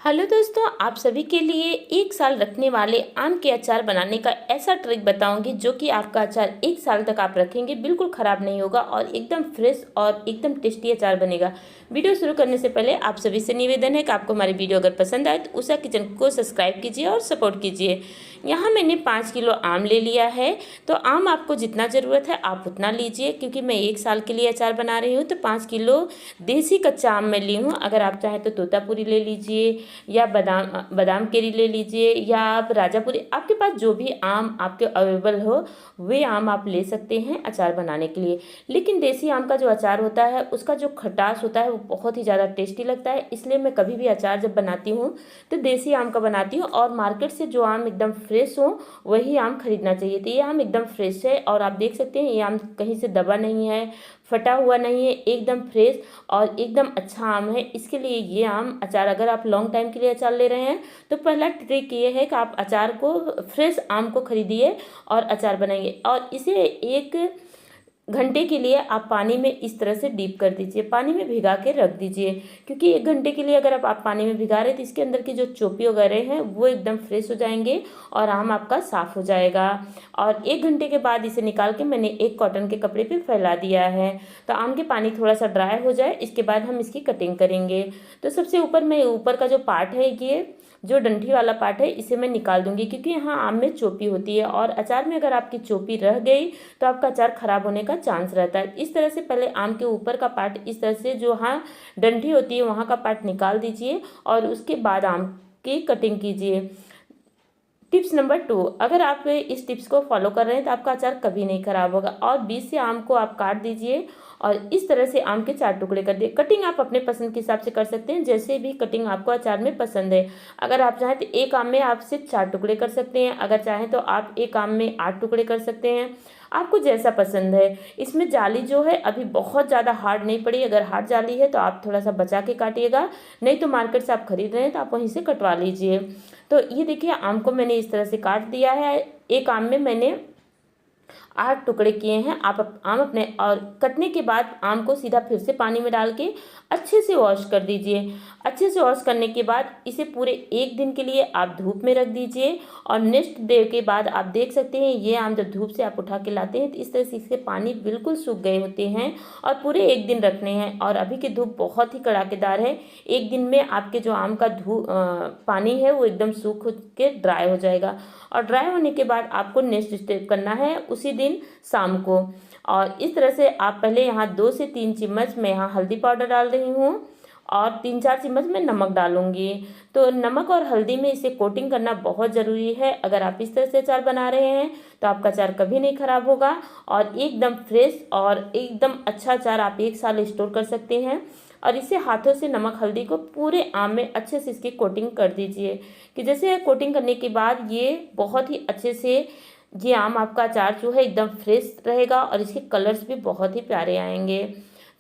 Hello दोस्तों, आप सभी के लिए 1 साल रखने वाले आम के अचार बनाने का ऐसा ट्रिक बताऊंगी जो कि आपका अचार 1 साल तक आप रखेंगे, बिल्कुल ख़राब नहीं होगा और एकदम फ्रेश और एकदम टेस्टी अचार बनेगा। वीडियो शुरू करने से पहले आप सभी से निवेदन है कि आपको हमारी वीडियो अगर पसंद आए तो उषा किचन को सब्सक्राइब कीजिए और सपोर्ट कीजिए। यहाँ मैंने 5 किलो आम ले लिया है। तो आम आपको जितना ज़रूरत है आप उतना लीजिए, क्योंकि मैं 1 साल के लिए अचार बना रही हूँ। तो 5 किलो देसी कच्चा आम मैं ली हूँ। अगर आप चाहें तो तोतापुरी ले लीजिए या बादाम बादाम केरी ले लीजिए या आप राजापुरी, आपके पास जो भी आम आपके अवेलेबल हो वे आम आप ले सकते हैं अचार बनाने के लिए। लेकिन देसी आम का जो अचार होता है उसका जो खटास होता है वो बहुत ही ज़्यादा टेस्टी लगता है, इसलिए मैं कभी भी अचार जब बनाती हूँ तो देसी आम का बनाती हूँ। और मार्केट से जो आम एकदम फ्रेश हो वही आम खरीदना चाहिए। तो ये आम एकदम फ्रेश है और आप देख सकते हैं ये आम कहीं से दबा नहीं है, फटा हुआ नहीं है, एकदम फ्रेश और एकदम अच्छा आम है। इसके लिए ये आम अचार, अगर आप लॉन्ग टाइम के लिए अचार ले रहे हैं तो पहला ट्रिक ये है कि आप अचार को फ्रेश आम को खरीदिए और अचार बनाइए। और इसे 1 घंटे के लिए आप पानी में इस तरह से डीप कर दीजिए, पानी में भिगा के रख दीजिए। क्योंकि 1 घंटे के लिए अगर आप पानी में भिगा रहे तो इसके अंदर की जो चोपी वगैरह हैं वो एकदम फ्रेश हो जाएंगे और आम आपका साफ़ हो जाएगा। और 1 घंटे के बाद इसे निकाल के मैंने एक कॉटन के कपड़े पे फैला दिया है। तो आम के पानी थोड़ा सा ड्राई हो जाए इसके बाद हम इसकी कटिंग करेंगे। तो सबसे ऊपर मैं ऊपर का जो पार्ट है, ये जो डंठी वाला पार्ट है, इसे मैं निकाल दूंगी, क्योंकि यहाँ आम में चोपी होती है और अचार में अगर आपकी चोपी रह गई तो आपका अचार खराब होने का चांस रहता है। इस तरह से पहले आम के ऊपर का पार्ट इस तरह से जो हाँ डंठी होती है वहाँ का पार्ट निकाल दीजिए और उसके बाद आम की कटिंग कीजिए। टिप्स नंबर 2, अगर आप इस टिप्स को फॉलो कर रहे हैं तो आपका अचार कभी नहीं खराब होगा। और बीच से आम को आप काट दीजिए और इस तरह से आम के 4 टुकड़े कर दिए। कटिंग आप अपने पसंद के हिसाब से कर सकते हैं, जैसे भी कटिंग आपको अचार में पसंद है। अगर आप चाहें तो एक आम में आप सिर्फ 4 टुकड़े कर सकते हैं, अगर चाहें तो आप एक आम में 8 टुकड़े कर सकते हैं, आपको जैसा पसंद है। इसमें जाली जो है अभी बहुत ज़्यादा हार्ड नहीं पड़ी, अगर हार्ड जाली है तो आप थोड़ा सा बचा के काटिएगा, नहीं तो मार्केट से आप खरीद रहे हैं तो आप वहीं से कटवा लीजिए। तो ये देखिए आम को मैंने इस तरह से काट दिया है। एक आम में मैंने 8 टुकड़े किए हैं। आप आम अपने, और कटने के बाद आम को सीधा फिर से पानी में डाल के अच्छे से वॉश कर दीजिए। अच्छे से वॉश करने के बाद इसे पूरे 1 दिन के लिए आप धूप में रख दीजिए। और नेक्स्ट डे के बाद आप देख सकते हैं ये आम जब धूप से आप उठा के लाते हैं तो इस तरह से इसके पानी बिल्कुल सूख गए होते हैं और पूरे 1 दिन रखने हैं। और अभी की धूप बहुत ही कड़ाकेदार है, 1 दिन में आपके जो आम का पानी है वो एकदम सूख के ड्राई हो जाएगा। और ड्राई होने के बाद आपको नेक्स्ट स्टेप करना है उसी दिन शाम को। और इस तरह से आप पहले यहाँ 2 से 3 चम्मच मैं यहाँ हल्दी पाउडर डाल रही हूँ और 3-4 चम्मच मैं नमक डालूंगी। तो नमक और हल्दी में इसे कोटिंग करना बहुत ज़रूरी है। अगर आप इस तरह से अचार बना रहे हैं तो आपका अचार कभी नहीं खराब होगा और एकदम फ्रेश और एकदम अच्छा अचार आप 1 साल स्टोर कर सकते हैं। और इसे हाथों से नमक हल्दी को पूरे आम में अच्छे से इसकी कोटिंग कर दीजिए, कि जैसे कोटिंग करने के बाद ये बहुत ही अच्छे से ये आम आपका अचार जो है एकदम फ्रेश रहेगा और इसके कलर्स भी बहुत ही प्यारे आएंगे।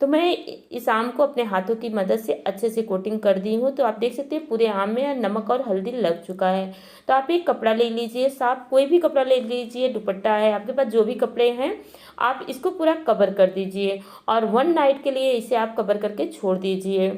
तो मैं इस आम को अपने हाथों की मदद से अच्छे से कोटिंग कर दी हूँ। तो आप देख सकते हैं पूरे आम में नमक और हल्दी लग चुका है। तो आप एक कपड़ा ले लीजिए, साफ कोई भी कपड़ा ले लीजिए, दुपट्टा है आपके पास, जो भी कपड़े हैं आप इसको पूरा कवर कर दीजिए और 1 नाइट के लिए इसे आप कवर करके छोड़ दीजिए।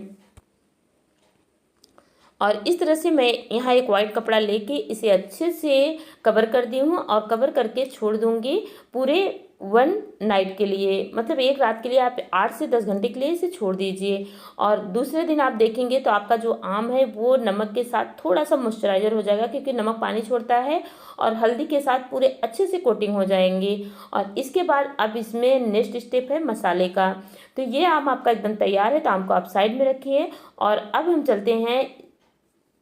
और इस तरह से मैं यहाँ एक वाइट कपड़ा लेके इसे अच्छे से कवर कर दी हूँ और कवर करके छोड़ दूँगी पूरे 1 नाइट के लिए, मतलब 1 रात के लिए। आप 8 से 10 घंटे के लिए इसे छोड़ दीजिए। और दूसरे दिन आप देखेंगे तो आपका जो आम है वो नमक के साथ थोड़ा सा मॉइस्चराइजर हो जाएगा, क्योंकि नमक पानी छोड़ता है, और हल्दी के साथ पूरे अच्छे से कोटिंग हो जाएंगी। और इसके बाद अब इसमें नेक्स्ट स्टेप है मसाले का। तो ये आम आपका एकदम तैयार है, तो आम को आप साइड में रखिए और अब हम चलते हैं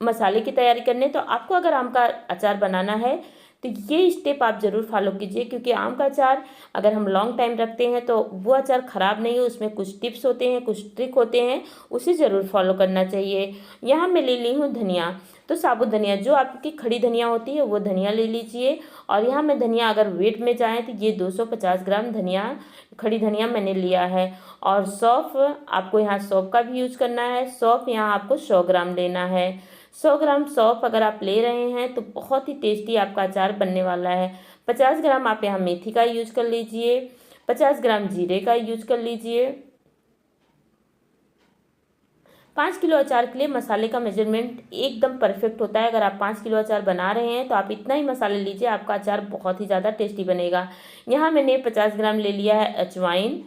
मसाले की तैयारी करने। तो आपको अगर आम का अचार बनाना है तो ये स्टेप आप ज़रूर फॉलो कीजिए, क्योंकि आम का अचार अगर हम लॉन्ग टाइम रखते हैं तो वो अचार ख़राब नहीं हो, उसमें कुछ टिप्स होते हैं, कुछ ट्रिक होते हैं, उसे ज़रूर फॉलो करना चाहिए। यहाँ मैं ले ली हूँ धनिया। तो साबुत धनिया, जो आपकी खड़ी धनिया होती है वो धनिया ले लीजिए। और यहाँ मैं धनिया अगर वेट में जाए तो ये 250 ग्राम धनिया, खड़ी धनिया मैंने लिया है। और सौंफ, आपको यहाँ सौंफ का भी यूज़ करना है। सौंफ यहाँ आपको 100 ग्राम लेना है। 100 ग्राम सौंफ अगर आप ले रहे हैं तो बहुत ही टेस्टी आपका अचार बनने वाला है। 50 ग्राम आप यहाँ मेथी का यूज कर लीजिए, 50 ग्राम जीरे का यूज कर लीजिए, 5 किलो अचार के लिए मसाले का मेजरमेंट एकदम परफेक्ट होता है। अगर आप 5 किलो अचार बना रहे हैं तो आप इतना ही मसाले लीजिए, आपका अचार बहुत ही ज़्यादा टेस्टी बनेगा। यहाँ मैंने 50 ग्राम ले लिया है अजवाइन,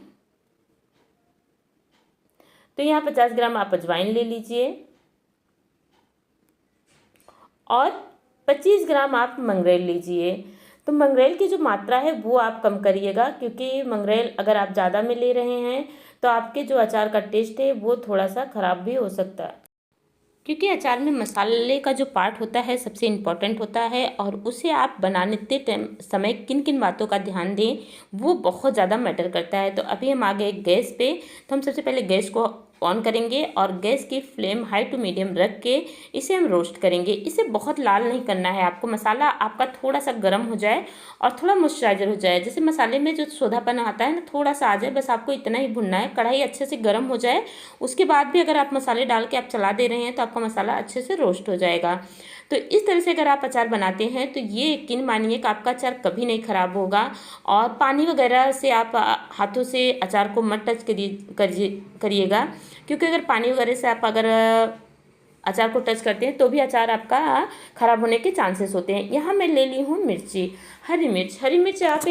तो यहाँ 50 ग्राम आप अजवाइन ले लीजिए और 25 ग्राम आप मंगरेल लीजिए। तो मंगरेल की जो मात्रा है वो आप कम करिएगा, क्योंकि मंगरेल अगर आप ज़्यादा में ले रहे हैं तो आपके जो अचार का टेस्ट है वो थोड़ा सा ख़राब भी हो सकता है, क्योंकि अचार में मसाले का जो पार्ट होता है सबसे इम्पॉर्टेंट होता है और उसे आप बनाने टाइम समय किन किन बातों का ध्यान दें वो बहुत ज़्यादा मैटर करता है। तो अभी हम आ गए गैस पे, तो हम सबसे पहले गैस को ऑन करेंगे और गैस की फ्लेम हाई टू मीडियम रख के इसे हम रोस्ट करेंगे। इसे बहुत लाल नहीं करना है आपको, मसाला आपका थोड़ा सा गर्म हो जाए और थोड़ा मॉइस्चराइजर हो जाए, जैसे मसाले में जो सोधापन आता है ना थोड़ा सा आ जाए, बस आपको इतना ही भुनना है। कढ़ाई अच्छे से गर्म हो जाए, उसके बाद भी अगर आप मसाले डाल के आप चला दे रहे हैं तो आपका मसाला अच्छे से रोस्ट हो जाएगा। तो इस तरह से अगर आप अचार बनाते हैं तो ये यकीन मानिए कि आपका अचार कभी नहीं ख़राब होगा। और पानी वगैरह से आप हाथों से अचार को मत टच करिएगा, क्योंकि अगर पानी वगैरह से आप अगर अचार को टच करते हैं तो भी अचार आपका ख़राब होने के चांसेस होते हैं। यहाँ मैं ले ली हूँ मिर्ची, हरी मिर्च आप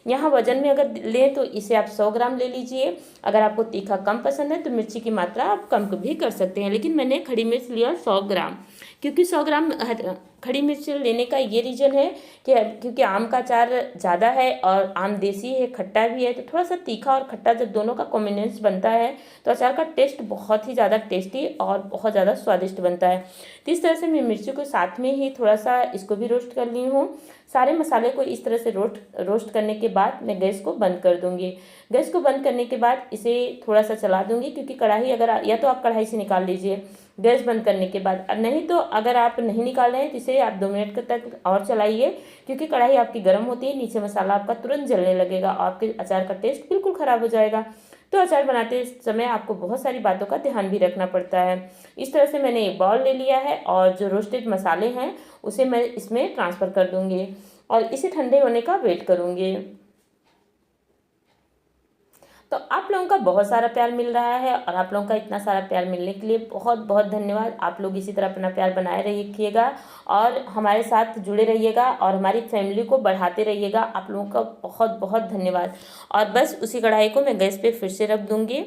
यहाँ वजन में अगर लें तो इसे आप 100 ग्राम ले लीजिए। अगर आपको तीखा कम पसंद है तो मिर्ची की मात्रा आप कम भी कर सकते हैं, लेकिन मैंने खड़ी मिर्च लिया 100 ग्राम, क्योंकि 100 ग्राम खड़ी मिर्च लेने का ये रीज़न है कि क्योंकि आम का अचार ज़्यादा है और आम देसी है, खट्टा भी है, तो थोड़ा सा तीखा और खट्टा जब दोनों का कॉम्बिनेशन बनता है तो अचार का टेस्ट बहुत ही ज़्यादा टेस्टी और बहुत ज़्यादा स्वादिष्ट बनता है। तो इस तरह से मैं मिर्ची को साथ में ही थोड़ा सा इसको भी रोस्ट कर ली हूँ। सारे मसाले को इस तरह से रोस्ट करने के बाद मैं गैस को बंद कर दूँगी। गैस को बंद करने के बाद इसे थोड़ा सा चला दूँगी, क्योंकि कढ़ाई अगर या तो आप कढ़ाई से निकाल लीजिए गैस बंद करने के बाद, नहीं तो अगर आप नहीं निकाल रहे हैं तो इसे आप 2 मिनट तक और चलाइए, क्योंकि कढ़ाई आपकी गर्म होती है, नीचे मसाला आपका तुरंत जलने लगेगा और आपके अचार का टेस्ट बिल्कुल ख़राब हो जाएगा। तो अचार बनाते समय आपको बहुत सारी बातों का ध्यान भी रखना पड़ता है। इस तरह से मैंने एक बाउल ले लिया है और जो रोस्टेड मसाले हैं उसे मैं इसमें ट्रांसफ़र कर दूँगी और इसे ठंडे होने का वेट करूँगी। तो आप लोगों का बहुत सारा प्यार मिल रहा है और आप लोगों का इतना सारा प्यार मिलने के लिए बहुत बहुत धन्यवाद। आप लोग इसी तरह अपना प्यार बनाए रखिएगा और हमारे साथ जुड़े रहिएगा और हमारी फैमिली को बढ़ाते रहिएगा। आप लोगों का बहुत बहुत धन्यवाद। और बस उसी कढ़ाई को मैं गैस पे फिर से रख दूँगी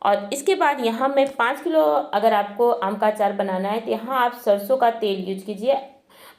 और इसके बाद यहाँ मैं 5 किलो अगर आपको आम का अचार बनाना है तो यहाँ आप सरसों का तेल यूज कीजिए।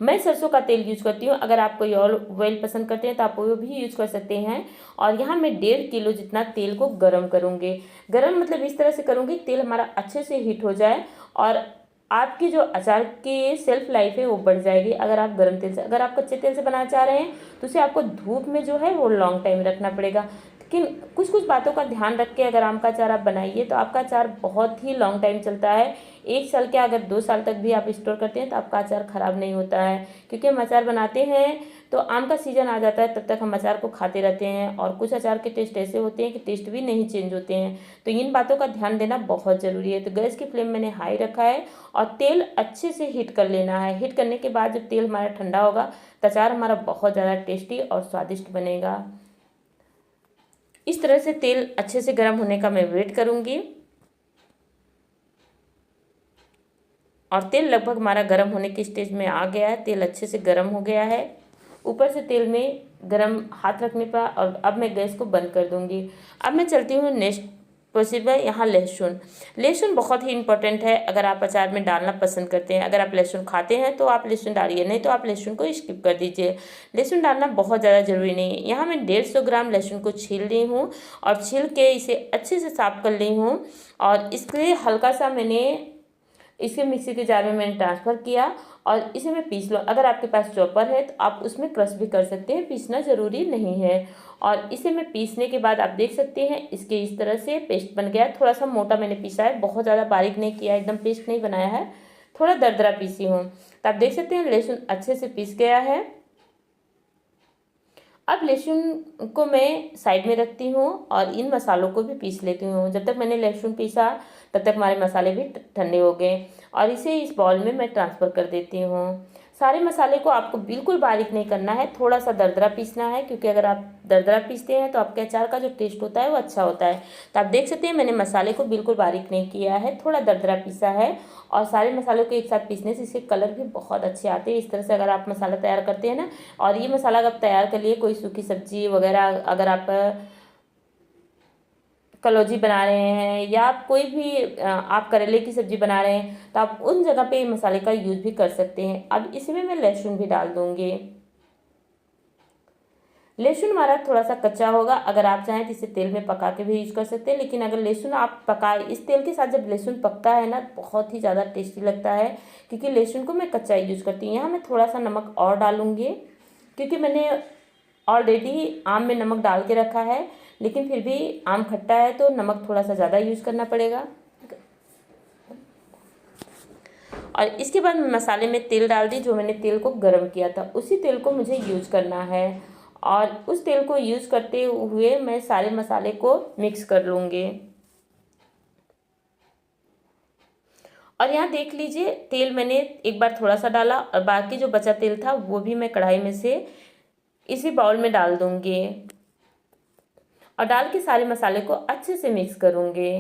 मैं सरसों का तेल यूज करती हूँ, अगर आप कोई और ऑयल पसंद करते हैं तो आप वो भी यूज कर सकते हैं। और यहाँ मैं 1.5 किलो जितना तेल को गरम करूँगी। गरम मतलब इस तरह से करूँगी तेल हमारा अच्छे से हीट हो जाए और आपकी जो अचार की सेल्फ लाइफ है वो बढ़ जाएगी। अगर आप गर्म तेल से, अगर आप कच्चे तेल से बनाना चाह रहे हैं तो उसे आपको धूप में जो है वो लॉन्ग टाइम रखना पड़ेगा। लेकिन कुछ बातों का ध्यान रख के अगर आम का अचार आप बनाइए तो आपका अचार बहुत ही लॉन्ग टाइम चलता है। 1 साल के अगर 2 साल तक भी आप स्टोर करते हैं तो आपका अचार ख़राब नहीं होता है, क्योंकि हम अचार बनाते हैं तो आम का सीज़न आ जाता है तब तक हम अचार को खाते रहते हैं और कुछ अचार के टेस्ट ऐसे होते हैं कि टेस्ट भी नहीं चेंज होते हैं। तो इन बातों का ध्यान देना बहुत ज़रूरी है। तो गैस की फ्लेम मैंने हाई रखा है और तेल अच्छे से हीट कर लेना है। हीट करने के बाद जब तेल हमारा ठंडा होगा तो अचार हमारा बहुत ज़्यादा टेस्टी और स्वादिष्ट बनेगा। इस तरह से तेल अच्छे से गर्म होने का मैं वेट करूँगी और तेल लगभग हमारा गर्म होने की स्टेज में आ गया है। तेल अच्छे से गर्म हो गया है, ऊपर से तेल में गर्म हाथ रखने पर। और अब मैं गैस को बंद कर दूँगी। अब मैं चलती हूँ नेक्स्ट प्रोसीजर। यहाँ लहसुन बहुत ही इंपॉर्टेंट है। अगर आप अचार में डालना पसंद करते हैं, अगर आप लहसुन खाते हैं तो आप लहसुन डालिए, नहीं तो आप लहसुन को स्किप कर दीजिए। लहसुन डालना बहुत ज़्यादा ज़रूरी नहीं है। यहाँ मैं 150 ग्राम लहसुन को छील ली हूँ और छील के इसे अच्छे से साफ कर ली हूँ और इसके हल्का सा मैंने इसे मिक्सी के जार में मैंने ट्रांसफ़र किया और इसे मैं पीस लूँ। अगर आपके पास चॉपर है तो आप उसमें क्रश भी कर सकते हैं, पीसना ज़रूरी नहीं है। और इसे मैं पीसने के बाद आप देख सकते हैं इसके इस तरह से पेस्ट बन गया है। थोड़ा सा मोटा मैंने पीसा है, बहुत ज़्यादा बारीक नहीं किया, एकदम पेस्ट नहीं बनाया है, थोड़ा दरदरा पीसी हूँ। तो आप देख सकते हैं लहसुन अच्छे से पीस गया है। अब लहसुन को मैं साइड में रखती हूँ और इन मसालों को भी पीस लेती हूँ। जब तक मैंने लहसुन पीसा तब तक हमारे मसाले भी ठंडे हो गए और इसे इस बाउल में मैं ट्रांसफ़र कर देती हूँ। सारे मसाले को आपको बिल्कुल बारीक नहीं करना है, थोड़ा सा दरदरा पीसना है, क्योंकि अगर आप दरदरा पीसते हैं तो आपके अचार का जो टेस्ट होता है वो अच्छा होता है। तो आप देख सकते हैं मैंने मसाले को बिल्कुल बारीक नहीं किया है, थोड़ा दरदरा पीसा है। और सारे मसालों को एक साथ पीसने से इसके कलर भी बहुत अच्छे आते हैं। इस तरह से अगर आप मसाला तैयार करते हैं ना, और ये मसाला अगर आप तैयार कर लिए कोई सूखी सब्जी वगैरह, अगर आप कलौजी बना रहे हैं या आप कोई भी आप करेले की सब्ज़ी बना रहे हैं, तो आप उन जगह पे मसाले का यूज़ भी कर सकते हैं। अब इसमें मैं लहसुन भी डाल दूँगी। लहसुन हमारा थोड़ा सा कच्चा होगा, अगर आप चाहें तो इसे तेल में पका के भी यूज़ कर सकते हैं, लेकिन अगर लहसुन आप पकाए इस तेल के साथ, जब लहसुन पकता है ना बहुत ही ज़्यादा टेस्टी लगता है, क्योंकि लहसुन को मैं कच्चा यूज़ करती हूँ। यहाँ मैं थोड़ा सा नमक और डालूँगी, क्योंकि मैंने ऑलरेडी आम में नमक डाल के रखा है, लेकिन फिर भी आम खट्टा है तो नमक थोड़ा सा ज़्यादा यूज़ करना पड़ेगा। और इसके बाद मैं मसाले में तेल डाल दी, जो मैंने तेल को गर्म किया था उसी तेल को मुझे यूज़ करना है। और उस तेल को यूज़ करते हुए मैं सारे मसाले को मिक्स कर लूँगी। और यहाँ देख लीजिए तेल मैंने एक बार थोड़ा सा डाला, और बाकी जो बचा तेल था वो भी मैं कढ़ाई में से इसी बाउल में डाल दूँगी, और डाल के सारे मसाले को अच्छे से मिक्स करूँगी।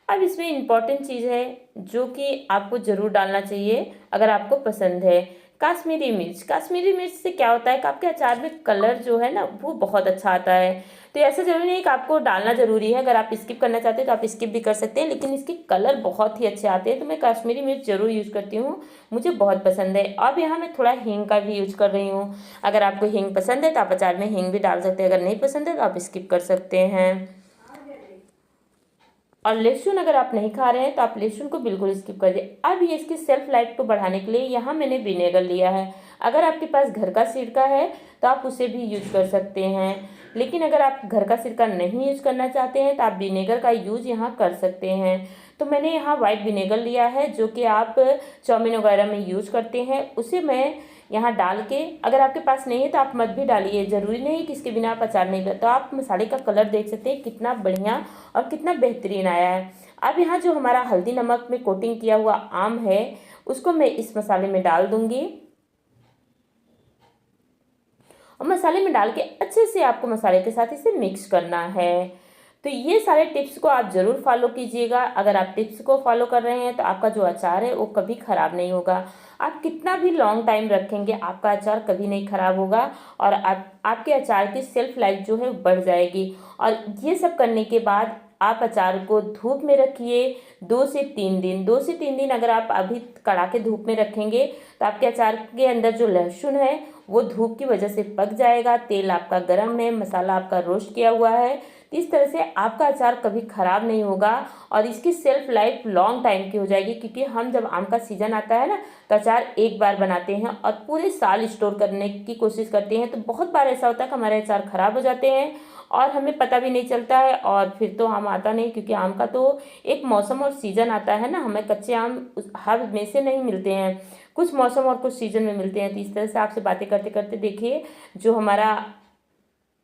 अब इसमें इम्पॉर्टेंट चीज़ है जो कि आपको ज़रूर डालना चाहिए अगर आपको पसंद है, काश्मीरी मिर्च। काश्मीरी मिर्च से क्या होता है कि आपके अचार में कलर जो है ना वो बहुत अच्छा आता है। तो ऐसा ज़रूरी नहीं है कि आपको डालना ज़रूरी है, अगर आप स्किप करना चाहते हैं तो आप स्किप भी कर सकते हैं, लेकिन इसके कलर बहुत ही अच्छे आते हैं। तो मैं काश्मीरी मिर्च ज़रूर यूज़ करती हूँ, मुझे बहुत पसंद है। अब यहाँ मैं थोड़ा हींग का भी यूज़ कर रही हूँ। अगर आपको हींग पसंद है तो आप अचार में हींग भी डाल सकते हैं, अगर नहीं पसंद है तो आप स्किप कर सकते हैं। और लहसुन अगर आप नहीं खा रहे हैं तो आप लहसुन को बिल्कुल स्किप कर दिए। अब ये इसकी सेल्फ लाइफ को बढ़ाने के लिए यहाँ मैंने विनेगर लिया है। अगर आपके पास घर का सिरका है तो आप उसे भी यूज कर सकते हैं, लेकिन अगर आप घर का सिरका नहीं यूज करना चाहते हैं तो आप विनेगर का यूज यहाँ कर सकते हैं। तो मैंने यहाँ वाइट विनेगर लिया है, जो कि आप चाउमीन वगैरह में यूज करते हैं, उसे मैं यहाँ डाल के, अगर आपके पास नहीं है तो आप मत भी डालिए, ज़रूरी नहीं है कि इसके बिना आप अचार नहीं बनाते। तो आप मसाले का कलर देख सकते हैं कितना बढ़िया और कितना बेहतरीन आया है। अब यहाँ जो हमारा हल्दी नमक में कोटिंग किया हुआ आम है उसको मैं इस मसाले में डाल दूंगी, और मसाले में डाल के अच्छे से आपको मसाले के साथ इसे मिक्स करना है। तो ये सारे टिप्स को आप ज़रूर फॉलो कीजिएगा। अगर आप टिप्स को फॉलो कर रहे हैं तो आपका जो अचार है वो कभी ख़राब नहीं होगा। आप कितना भी लॉन्ग टाइम रखेंगे आपका अचार कभी नहीं ख़राब होगा, और आपके अचार की सेल्फ लाइफ जो है बढ़ जाएगी। और ये सब करने के बाद आप अचार को धूप में रखिए 2 से 3 दिन। 2 से 3 दिन अगर आप अभी कड़ाके धूप में रखेंगे तो आपके अचार के अंदर जो लहसुन है वो धूप की वजह से पक जाएगा। तेल आपका गर्म है, मसाला आपका रोस्ट किया हुआ है, तो इस तरह से आपका अचार कभी ख़राब नहीं होगा और इसकी सेल्फ लाइफ लॉन्ग टाइम की हो जाएगी। क्योंकि हम जब आम का सीज़न आता है ना तो अचार एक बार बनाते हैं और पूरे साल स्टोर करने की कोशिश करते हैं। तो बहुत बार ऐसा होता है कि हमारे अचार ख़राब हो जाते हैं और हमें पता भी नहीं चलता है, और फिर तो आम आता नहीं, क्योंकि आम का तो एक मौसम और सीज़न आता है ना, हमें कच्चे आम हर में से नहीं मिलते हैं, कुछ मौसम और कुछ सीज़न में मिलते हैं। तो इस तरह से आपसे बातें करते करते देखिए जो हमारा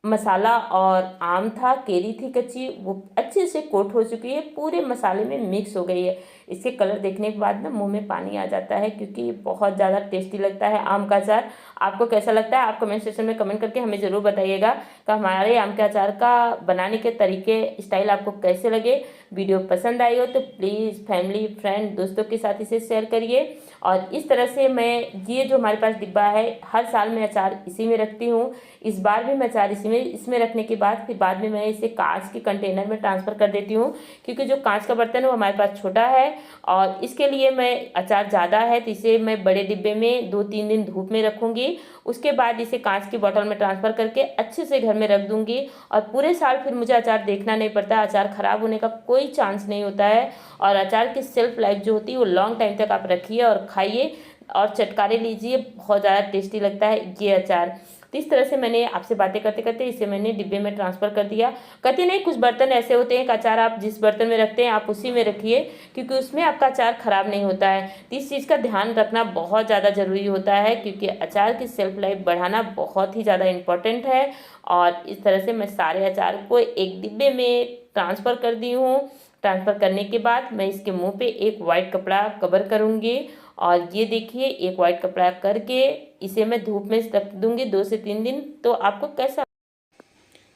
मसाला और आम था, केरी थी कच्ची, वो अच्छे से कोट हो चुकी है, पूरे मसाले में मिक्स हो गई है। इसके कलर देखने के बाद ना मुंह में पानी आ जाता है, क्योंकि ये बहुत ज़्यादा टेस्टी लगता है आम का अचार। आपको कैसा लगता है आप कमेंट सेक्शन में कमेंट करके हमें ज़रूर बताइएगा कि हमारे आम के अचार का बनाने के तरीके स्टाइल आपको कैसे लगे। वीडियो पसंद आई हो तो प्लीज़ फैमिली फ्रेंड दोस्तों के साथ इसे शेयर करिए। और इस तरह से मैं ये जो हमारे पास डिब्बा है हर साल मैं अचार इसी में रखती हूँ। इस बार भी मैं अचार इसमें रखने के बाद फिर बाद में मैं इसे कांच के कंटेनर में ट्रांसफ़र कर देती हूँ, क्योंकि जो कांच का बर्तन है वो हमारे पास छोटा है और इसके लिए मैं अचार ज़्यादा है तो इसे मैं बड़े डिब्बे में 2-3 दिन धूप में रखूँगी। उसके बाद इसे कांच की बोतल में ट्रांसफ़र करके अच्छे से घर में रख दूँगी और पूरे साल फिर मुझे अचार देखना नहीं पड़ता। अचार ख़राब होने का कोई चांस नहीं होता है और अचार की सेल्फ लाइफ जो होती है वो लॉन्ग टाइम तक आप रखिए और खाइए और चटकारे लीजिए, बहुत ज़्यादा टेस्टी लगता है ये अचार। तो इस तरह से मैंने आपसे बातें करते करते इसे मैंने डिब्बे में ट्रांसफ़र कर दिया। कहते नहीं कुछ बर्तन ऐसे होते हैं कि अचार आप जिस बर्तन में रखते हैं आप उसी में रखिए, क्योंकि उसमें आपका अचार ख़राब नहीं होता है। तो इस चीज़ का ध्यान रखना बहुत ज़्यादा ज़रूरी होता है, क्योंकि अचार की सेल्फ लाइफ बढ़ाना बहुत ही ज़्यादा इम्पॉर्टेंट है। और इस तरह से मैं सारे अचार को एक डिब्बे में ट्रांसफ़र कर दी हूँ। ट्रांसफ़र करने के बाद मैं इसके मुंह पे एक वाइट कपड़ा कवर करूँगी और ये देखिए एक वाइट कपड़ा करके इसे मैं धूप में रख दूँगी 2 से 3 दिन। तो आपको कैसा,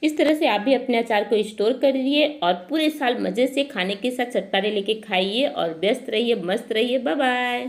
इस तरह से आप भी अपने अचार को स्टोर करिए और पूरे साल मज़े से खाने के साथ चटकारे लेके खाइए और व्यस्त रहिए, मस्त रहिए। Bye bye.